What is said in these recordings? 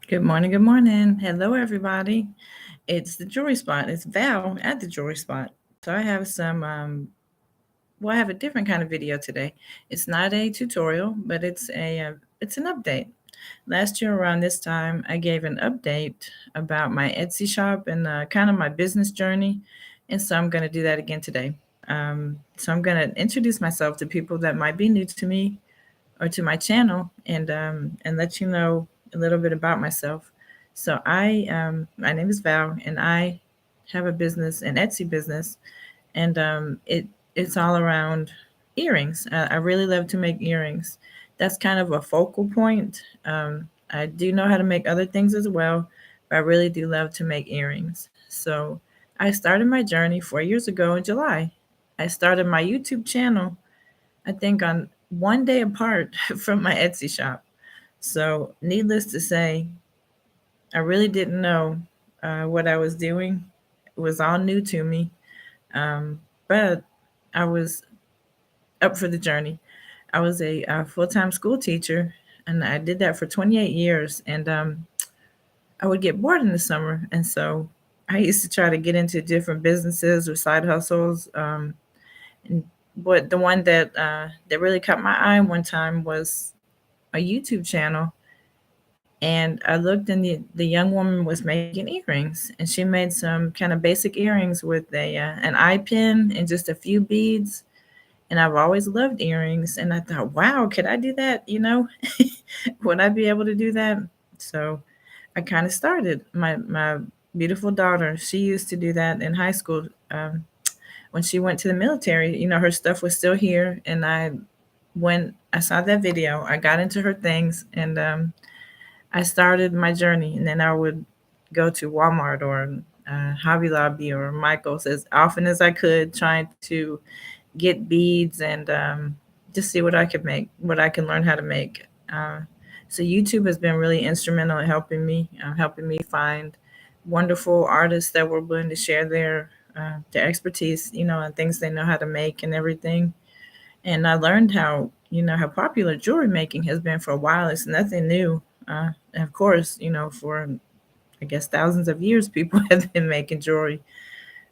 Good morning. Good morning. Hello, everybody. It's the Jewelry Spot. It's Val at the Jewelry Spot. So I have I have a different kind of video today. It's not a tutorial, but it's an update. Last year around this time, I gave an update about my Etsy shop and kind of my business journey, and so I'm going to do that again today. So I'm going to introduce myself to people that might be new to me or to my channel, and let you know a little bit about myself. So my name is Val, and I have a business, an Etsy business, and it's all around earrings. I really love to make earrings. That's kind of a focal point. I do know how to make other things as well, but I really do love to make earrings. So I started my journey 4 years ago in July. I started my YouTube channel, I think, on one day apart from my Etsy shop. So, needless to say, I really didn't know what I was doing. It was all new to me, but I was up for the journey. I was a full time school teacher, and I did that for 28 years. And I would get bored in the summer. And so I used to try to get into different businesses or side hustles. And but the one that really caught my eye one time was a YouTube channel, and I looked, and the young woman was making earrings, and she made some kind of basic earrings with a an eye pin and just a few beads. And I've always loved earrings, and I thought, wow, could I do that? Would I be able to do that? So I kind of started. My beautiful daughter, she used to do that in high school. When she went to the military, her stuff was still here, and when I saw that video, I got into her things, and I started my journey. And then I would go to Walmart or Hobby Lobby or Michael's as often as I could, trying to get beads and just see what I could make, what I can learn how to make. Uh, so YouTube has been really instrumental in helping me find wonderful artists that were willing to share their expertise, and things they know how to make and everything. And I learned how popular jewelry making has been for a while. It's nothing new. And of course, for I guess thousands of years, people have been making jewelry,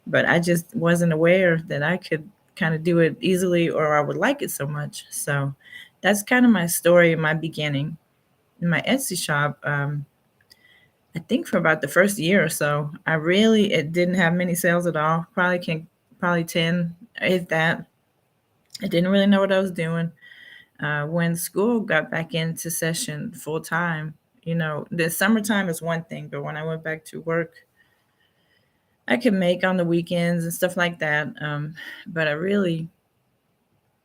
but I just wasn't aware that I could kind of do it easily, or I would like it so much. So that's kind of my story, my beginning. In my Etsy shop, I think for about the first year or so, it didn't have many sales at all. Probably 10, if that. I didn't really know what I was doing. When school got back into session full time, the summertime is one thing, but when I went back to work, I could make on the weekends and stuff like that. But I really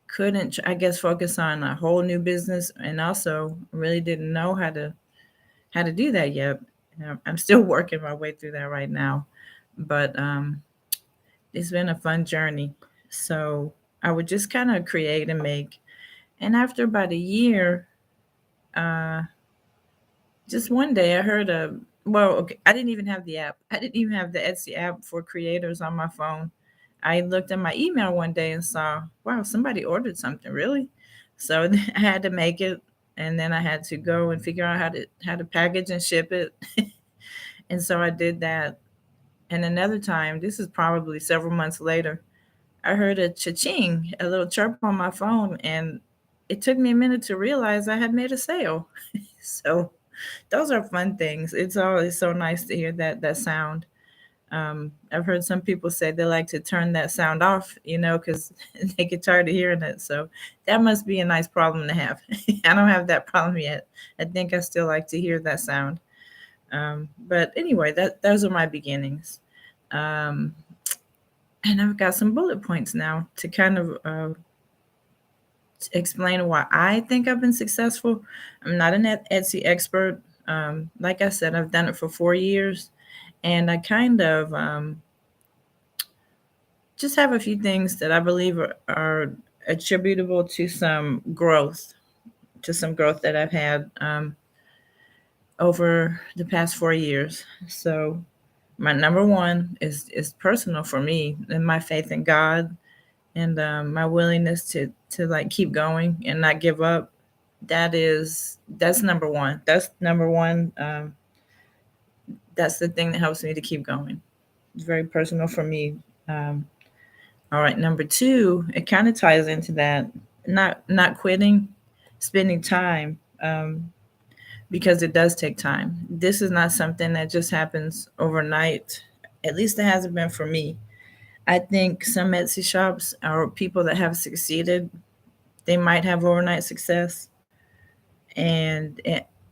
couldn't, I guess, focus on a whole new business, and also really didn't know how to do that yet. I'm still working my way through that right now, but it's been a fun journey. So I would just kind of create and make, and after about a year, uh, just one day I heard okay, I didn't even have the app. I didn't even have the Etsy app for creators on my phone. I looked at my email one day and saw, wow, somebody ordered something, really? So I had to make it, and then I had to go and figure out how to package and ship it. And so I did that. And another time, this is probably several months later, I heard a cha-ching, a little chirp on my phone, and it took me a minute to realize I had made a sale. So those are fun things. It's always so nice to hear that sound. I've heard some people say they like to turn that sound off, because they get tired of hearing it. So that must be a nice problem to have. I don't have that problem yet. I think I still like to hear that sound. But anyway, those are my beginnings. Um, and I've got some bullet points now to kind of explain why I think I've been successful. I'm not an Etsy expert. Like I said, I've done it for 4 years, and I kind of just have a few things that I believe are attributable to some growth that I've had over the past 4 years. So my number one is personal for me, and my faith in God, and my willingness to like keep going and not give up. That's number one. That's number one. that's the thing that helps me to keep going. It's very personal for me. Um, all right, number two, it kind of ties into that. Not quitting, spending time, because it does take time. This is not something that just happens overnight. At least it hasn't been for me. I think some Etsy shops or people that have succeeded, they might have overnight success. And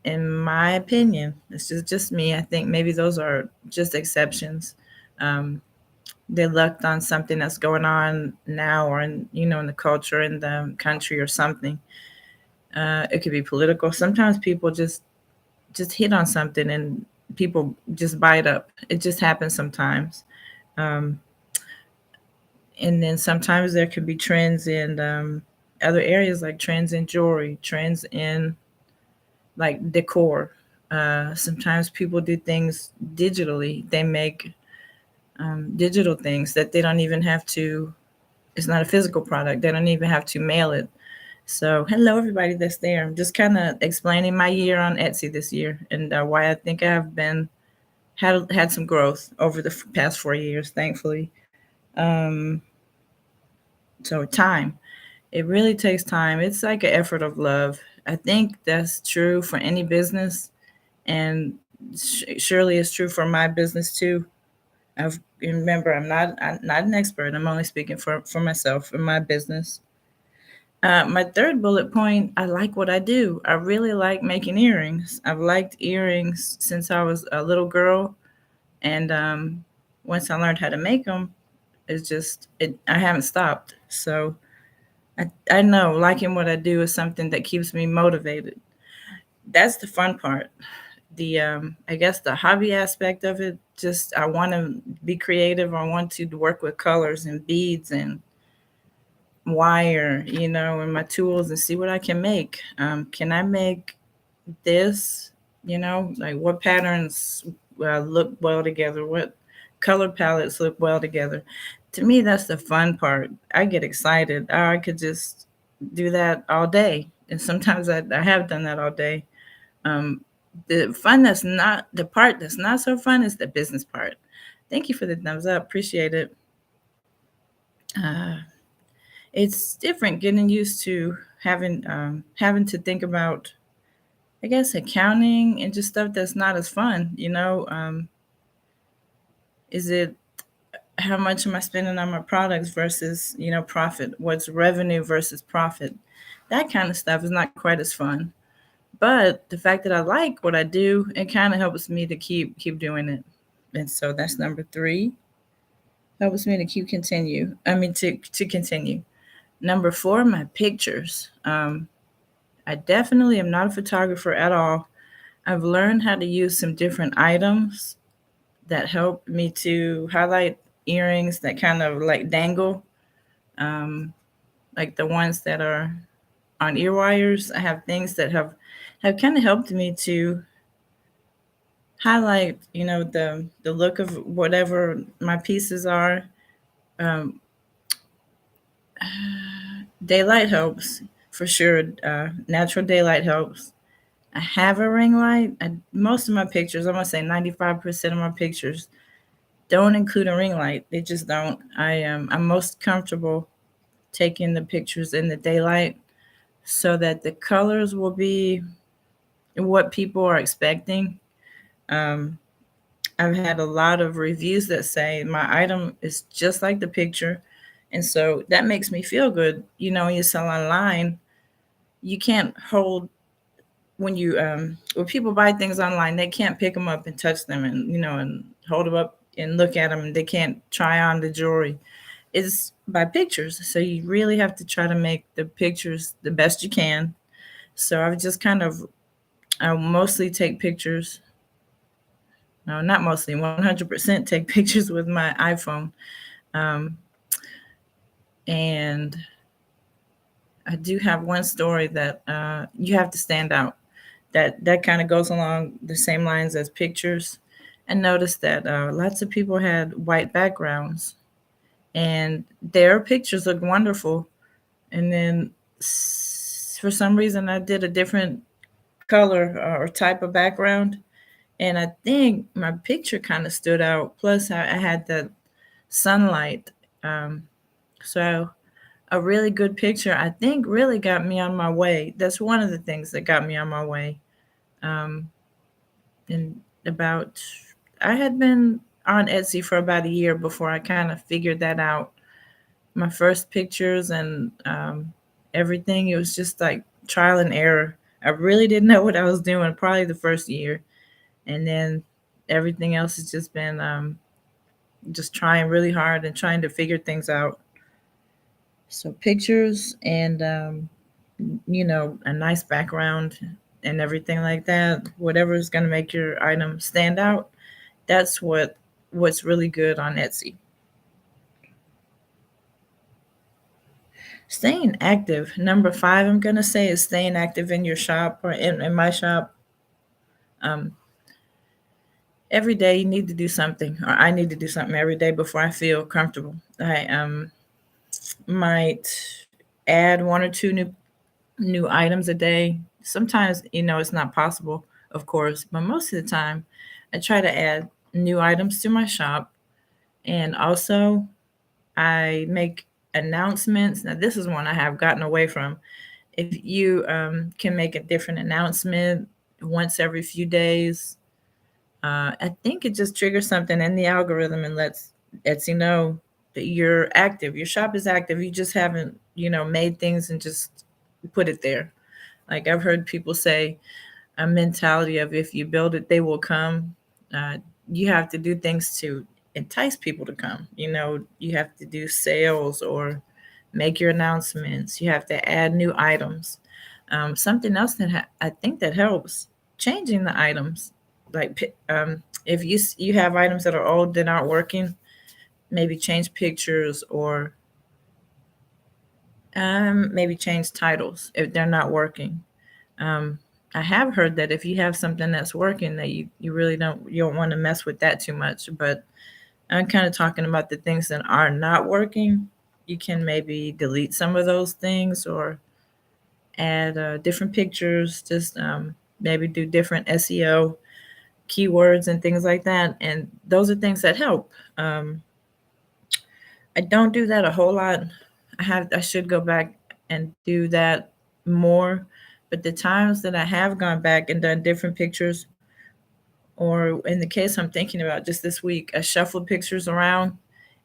in my opinion, this is just me. I think maybe those are just exceptions. Um, they lucked on something that's going on now, or in the culture in the country or something. It could be political. Sometimes people just hit on something and people just buy it up. It just happens sometimes. Um, and then sometimes there could be trends in other areas, like trends in jewelry, trends in like decor. Sometimes people do things digitally. They make digital things that they don't even have to. It's not a physical product. They don't even have to mail it. So, hello everybody that's there. I'm just kind of explaining my year on Etsy this year, and why I think I have been had some growth over the past 4 years, thankfully. Um, so time, it really takes time. It's like an effort of love. I think that's true for any business, and surely it's true for my business too. Remember, I'm not an expert. I'm only speaking for myself and my business. My third bullet point, I like what I do. I really like making earrings. I've liked earrings since I was a little girl, and once I learned how to make them, I haven't stopped. So I know liking what I do is something that keeps me motivated. That's the fun part. The I guess the hobby aspect of it, just I want to be creative. I want to work with colors and beads and wire, and my tools, and see what I can make. Can I make this? Like what patterns look well together? What color palettes look well together? To me, that's the fun part. I get excited. I could just do that all day, and sometimes I have done that all day. Um, the part that's not so fun is the business part. Thank you for the thumbs up. Appreciate it. Uh, it's different getting used to having to think about, I guess, accounting and just stuff that's not as fun. Is it how much am I spending on my products versus profit? What's revenue versus profit? That kind of stuff is not quite as fun. But the fact that I like what I do, it kind of helps me to keep doing it. And so that's number three. Helps me to to continue. Number four, my pictures. I definitely am not a photographer at all. I've learned how to use some different items that help me to highlight earrings that kind of like dangle, um, like the ones that are on ear wires. I have things that have kind of helped me to highlight, the look of whatever my pieces are. Um, Daylight helps for sure. Natural daylight helps. I have a ring light. Most of my pictures, I'm gonna say 95% of my pictures don't include a ring light. They just don't. I'm most comfortable taking the pictures in the daylight so that the colors will be what people are expecting. Um, I've had a lot of reviews that say my item is just like the picture. And so that makes me feel good. When you sell online, you can't hold when people buy things online, they can't pick them up and touch them and hold them up and look at them, and they can't try on the jewelry. It's by pictures. So you really have to try to make the pictures the best you can. So I've just I mostly take pictures. No, not mostly, 100% take pictures with my iPhone. Um, and I do have one story that you have to stand out. That kind of goes along the same lines as pictures. I noticed that lots of people had white backgrounds, and their pictures look wonderful. And then for some reason, I did a different color or type of background, And I think my picture kind of stood out. Plus, I had the sunlight. Um, so a really good picture, I think, really got me on my way. That's one of the things that got me on my way. Um, and about, I had been on Etsy for about a year before I kind of figured that out. My first pictures and everything, it was just like trial and error. I really didn't know what I was doing probably the first year. And then everything else has just been just trying really hard and trying to figure things out. So pictures and a nice background and everything like that. Whatever is going to make your item stand out. That's what's really good on Etsy. Staying active. Number five, I'm gonna say, is staying active in your shop or in my shop. Um, every day you need to do something, or I need to do something every day before I feel comfortable. I might add one or two new items a day. Sometimes, it's not possible, of course, but most of the time I try to add new items to my shop. And also I make announcements. Now, this is one I have gotten away from. If you can make a different announcement once every few days, I think it just triggers something in the algorithm and lets Etsy know that you're active. Your shop is active. You just haven't, made things and just put it there. Like I've heard people say, a mentality of if you build it, they will come. Uh, you have to do things to entice people to come. You have to do sales or make your announcements. You have to add new items. Something else that I think that helps, changing the items. Like if you have items that are old that aren't working, maybe change pictures or maybe change titles if they're not working. Um, I have heard that if you have something that's working, that you really you don't want to mess with that too much. But I'm kind of talking about the things that are not working. You can maybe delete some of those things or add different pictures. Just maybe do different SEO keywords and things like that. And those are things that help. I don't do that a whole lot. I should go back and do that more. But the times that I have gone back and done different pictures, or in the case I'm thinking about just this week, I shuffled pictures around,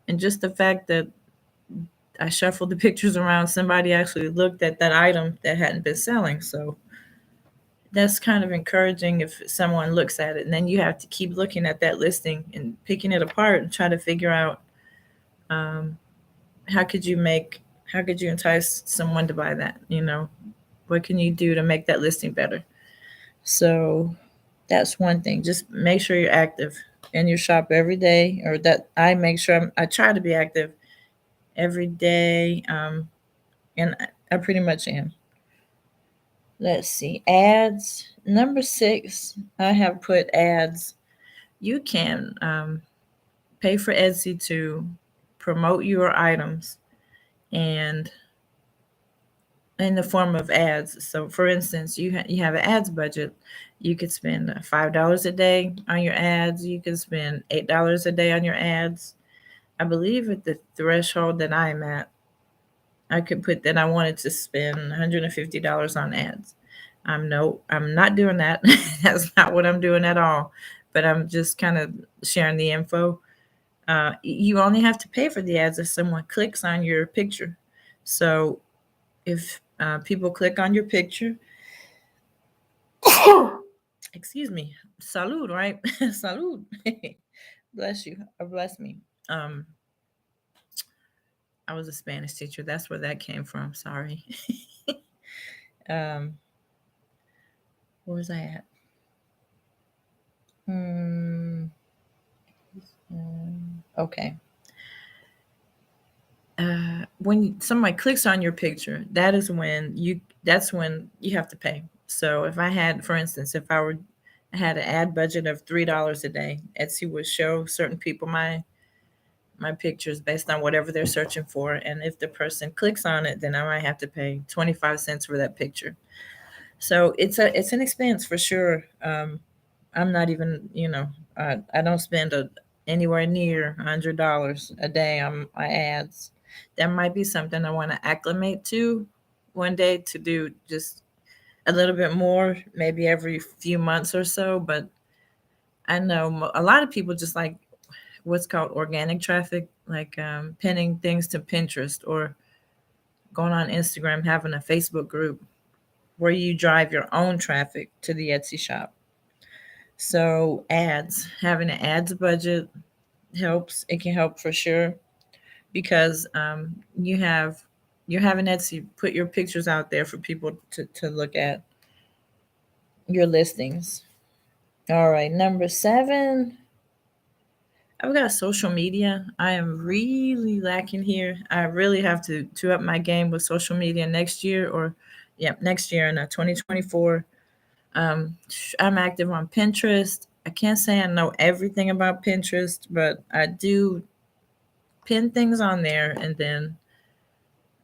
and just the fact that I shuffled the pictures around, somebody actually looked at that item that hadn't been selling. So that's kind of encouraging if someone looks at it. And then you have to keep looking at that listing and picking it apart and try to figure out um, how could you make how could you entice someone to buy that? What can you do to make that listing better? So that's one thing. Just make sure you're active in your shop every day, or that I make sure I try to be active every day. And I pretty much am. Let's see. Ads. Number six, I have put ads. You can pay for Etsy to promote your items and in the form of ads. So, for instance, you have an ads budget. You could spend $5 a day on your ads. You could spend $8 a day on your ads. I believe at the threshold that I'm at, I could put that I wanted to spend $150 on ads. I'm not doing that. That's not what I'm doing at all. But I'm just kind of sharing the info. You only have to pay for the ads if someone clicks on your picture. So if people click on your picture, excuse me, salud, right? Salud. Bless you, or bless me. Um, I was a Spanish teacher. That's where that came from. Sorry. um, where was I at? Hmm. Okay. When somebody clicks on your picture, that's when you have to pay. So if I had, for instance, if I had an ad budget of $3 a day, Etsy would show certain people my pictures based on whatever they're searching for. And if the person clicks on it, then I might have to pay 25 cents for that picture. So it's an expense for sure. I'm not even, I don't spend anywhere near $100 a day on my ads. That might be something I want to acclimate to one day, to do just a little bit more, maybe every few months or so. But I know a lot of people just like what's called organic traffic, like pinning things to Pinterest or going on Instagram, having a Facebook group where you drive your own traffic to the Etsy shop. So ads, having an ads budget helps. It can help for sure because you're having Etsy put your pictures out there for people to look at your listings. All right, number 7. I've got social media. I am really lacking here. I really have to up my game with social media next year, or yeah, next year in 2024. I'm active on Pinterest. I can't say I know everything about Pinterest, but I do pin things on there, and then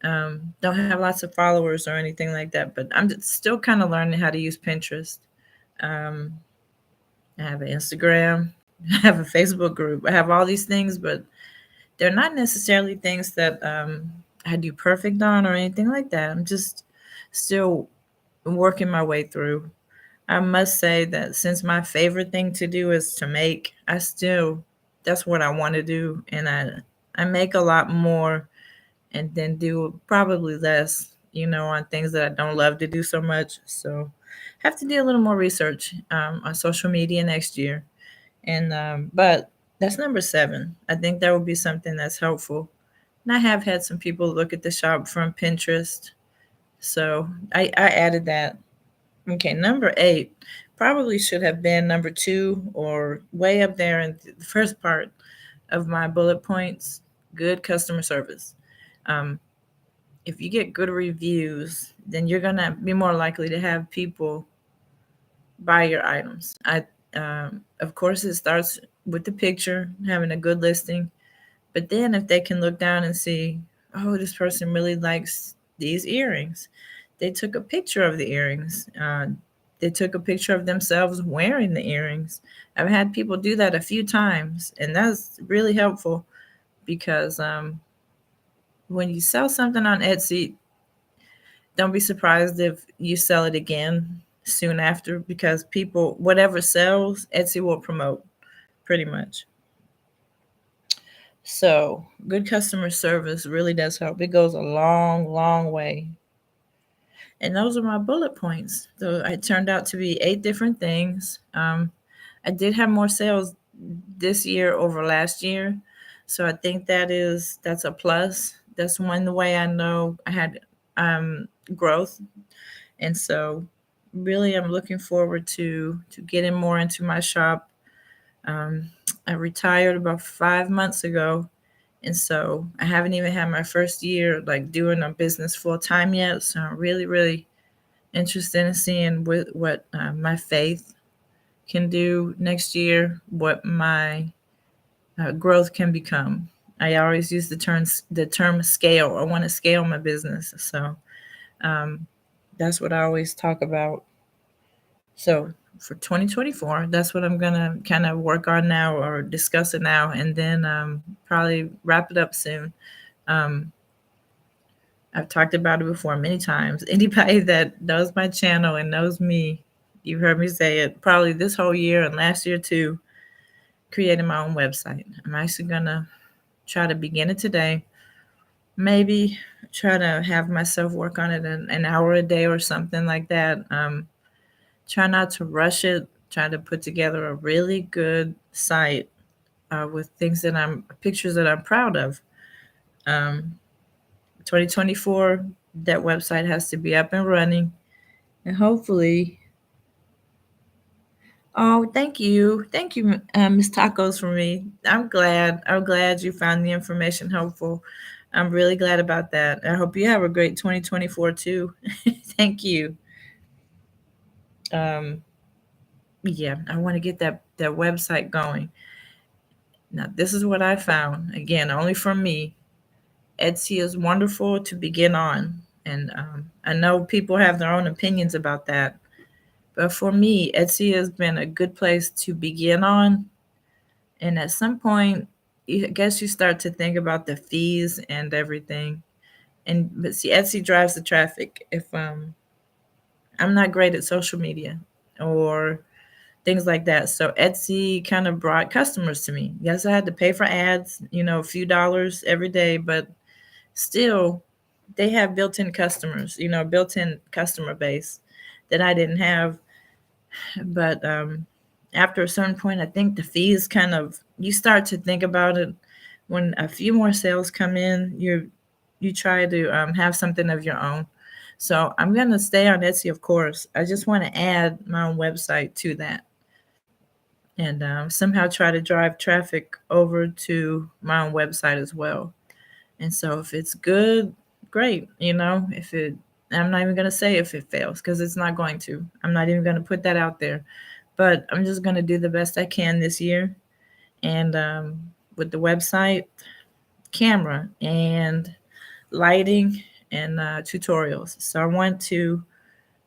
don't have lots of followers or anything like that. But I'm still kind of learning how to use Pinterest. Um, I have an Instagram. I have a Facebook group. I have all these things, but they're not necessarily things that I do perfect on or anything like that. I'm just still working my way through. I must say that since my favorite thing to do is to make, that's what I want to do, and I make a lot more and then do probably less, on things that I don't love to do so much. So have to do a little more research on social media next year. And but that's number 7. I think that would be something that's helpful. And I have had some people look at the shop from Pinterest, so I added that. Okay, number 8 probably should have been number 2 or way up there in the first part of my bullet points. Good customer service. Um, if you get good reviews, then you're gonna be more likely to have people buy your items. Of course, it starts with the picture, having a good listing, but then if they can look down and see, oh, this person really likes these earrings, they took a picture of the earrings. They took a picture of themselves wearing the earrings. I've had people do that a few times, and that's really helpful because when you sell something on Etsy, don't be surprised if you sell it again soon after, because people, whatever sells, Etsy will promote pretty much. So, good customer service really does help. It goes a long, long way. And those are my bullet points. So, it turned out to be 8 different things. I did have more sales this year over last year. So, I think that's a plus. That's one way I know I had growth. And so really I'm looking forward to getting more into my shop. I retired about 5 months ago, and so I haven't even had my first year like doing a business full time yet. So I'm really, really interested in seeing what my faith can do next year, what my growth can become. I always use the term scale. I want to scale my business, so um, that's what I always talk about. So for 2024, that's what I'm gonna kind of work on now or discuss it now, and then probably wrap it up soon. Um, I've talked about it before many times. Anybody that knows my channel and knows me, you've heard me say it probably this whole year and last year too, creating my own website. I'm actually gonna try to begin it today. Maybe try to have myself work on it an hour a day or something like that. Try not to rush it. Try to put together a really good site with pictures that I'm proud of. Um, 2024, that website has to be up and running, and hopefully. Oh, thank you, Miss Tacos, for me. I'm glad. I'm glad you found the information helpful. I'm really glad about that. I hope you have a great 2024 too. Thank you. Um, yeah, I want to get that website going. Now, this is what I found. Again, only from me. Etsy is wonderful to begin on. And I know people have their own opinions about that. But for me, Etsy has been a good place to begin on. And at some point, I guess you start to think about the fees and everything. And but see, Etsy drives the traffic. If I'm not great at social media or things like that, so Etsy kind of brought customers to me. Yes, I had to pay for ads, a few dollars every day, but still, they have built-in customers, built-in customer base that I didn't have. But after a certain point, I think the fees kind of you start to think about it. When a few more sales come in, you try to have something of your own. So I'm gonna stay on Etsy, of course. I just want to add my own website to that, and somehow try to drive traffic over to my own website as well. And so if it's good, great. If it, I'm not even going to say if it fails because it's not going to. I'm not even going to put that out there. But I'm just going to do the best I can this year. And with the website, camera, and lighting, and tutorials. So I want to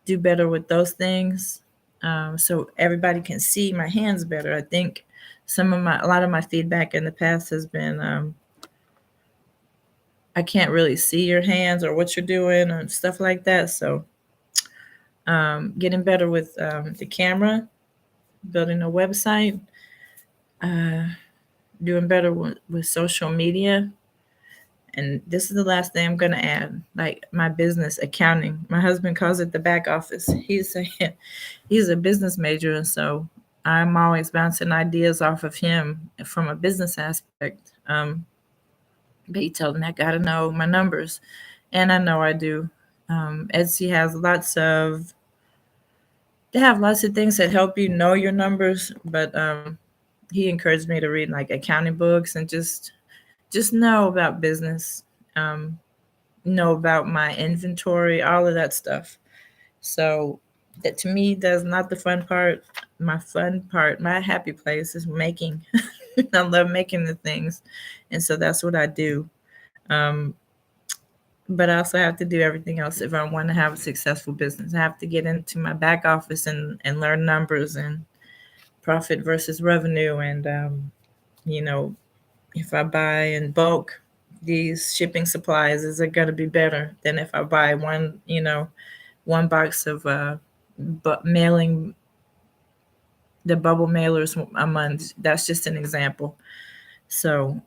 do better with those things, so everybody can see my hands better. I think a lot of my feedback in the past has been, I can't really see your hands or what you're doing or stuff like that. So getting better with the camera, building a website, uh, doing better with social media. And this is the last thing I'm going to add, like my business accounting. My husband calls it the back office. He's a business major, and so I'm always bouncing ideas off of him from a business aspect. But he told me I got to know my numbers, and I know I do. Etsy has they have lots of things that help you know your numbers, but he encouraged me to read like accounting books and just know about business, um, know about my inventory, all of that stuff. So that to me, that's not the fun part. My fun part, my happy place is making. I love making the things, and so that's what I do. Um, but I also have to do everything else if I want to have a successful business. I have to get into my back office and learn numbers and profit versus revenue. And, you know, if I buy in bulk, these shipping supplies is going to be better than if I buy one box of mailing the bubble mailers a month. That's just an example. So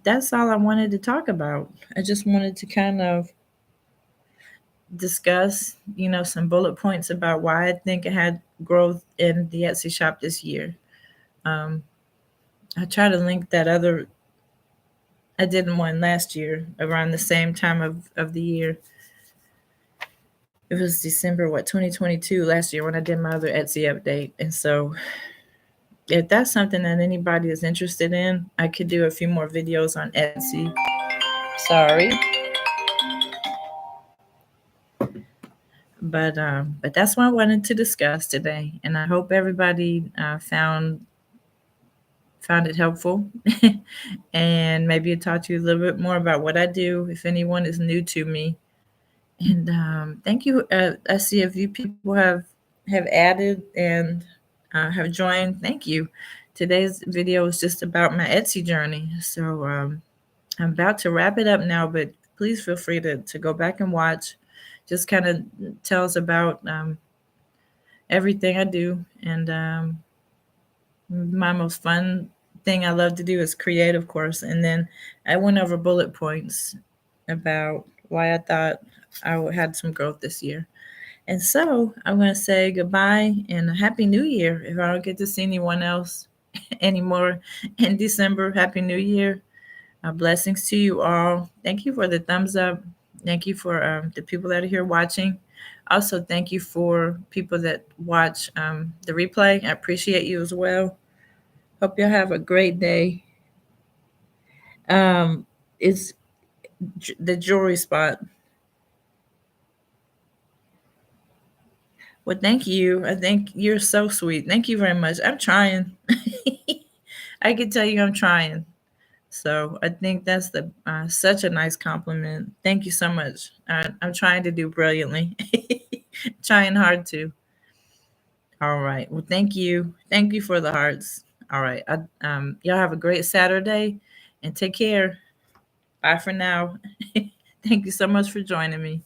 that's all I wanted to talk about. I just wanted to kind of discuss, some bullet points about why I think I had growth in the Etsy shop this year. Um, I try to link that other, I did one last year around the same time of the year. It was December, 2022 last year when I did my other Etsy update. And so if that's something that anybody is interested in, I could do a few more videos on Etsy. Sorry. But that's what I wanted to discuss today, and I hope everybody found it helpful, and maybe it taught you a little bit more about what I do. If anyone is new to me, and thank you. I see a few people have added and have joined. Thank you. Today's video is just about my Etsy journey, so I'm about to wrap it up now. But please feel free to go back and watch. Just kind of tells about everything I do. And my most fun thing I love to do is create, of course. And then I went over bullet points about why I thought had some growth this year. And so I'm going to say goodbye and a happy new year. If I don't get to see anyone else anymore in December, happy new year. Blessings to you all. Thank you for the thumbs up. Thank you for the people that are here watching. Also, thank you for people that watch the replay. I appreciate you as well. Hope you'll have a great day. It's the jewelry spot. Well, thank you. I think you're so sweet. Thank you very much. I'm trying. I can tell you I'm trying. So I think that's such a nice compliment. Thank you so much. I'm trying to do brilliantly, trying hard to. All right. Well, thank you. Thank you for the hearts. All right. Y'all have a great Saturday and take care. Bye for now. Thank you so much for joining me.